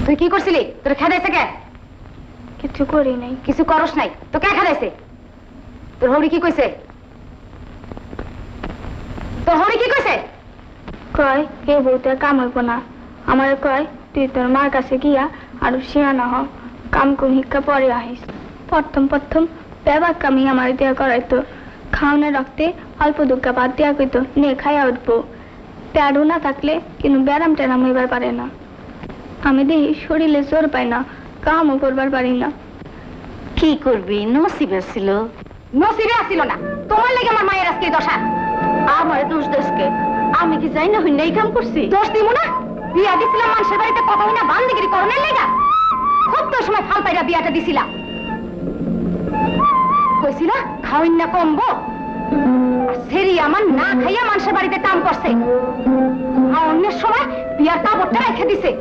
তুই কি করছিলি? তোর খেদাইছে কে? কিছু করি নাই। কিছু করস নাই তো কে খেদাইছে? তোর হৌরি কি কইছে? তোর হৌরি কি কইছে? কয় এ বউতে কাম হইব না। আমার কয় তুই তোর মার কাছে গিয়া আরো শিয়ানা হ, কাম কুম শিক্ষা পরে আহিস। প্রথম প্রথম বেবাক কামি আমার দিয়া করাইতো। খাওয়ানো রক্তে অল্প দুঃখা বাদ দিয়া কইতো নে খাইয়া উঠবো। প্যাডও না থাকলে কিন্তু ব্যারাম ট্যারাম হইবার পারে না। আমি দেখি শরীরে জোর পাই না, কামও করবার পারি না। কি করবি? নসিবে ছিল। নসিবে আসিল না, তোমার লাগে আমার মায়ের আজকে দশা। আমার দোষ দেশকে আমি কি যাই না হইনা এই কাম করছি? দোষ দিব না? বিয়া দিছিলাম মানুষের বাড়িতে কথা হইনা বান্দিগিরি করনের লেগা। খুব তোর সময় ফাল পাইরা বিয়াটা দিছিলাম। কইছিলা খাওয়াইন না কমবো, সেরি আমার না খাইয়া মানুষের বাড়িতে কাম করছে। অন্যের সময় বিয়ার কাপড়টা রেখে দিছে।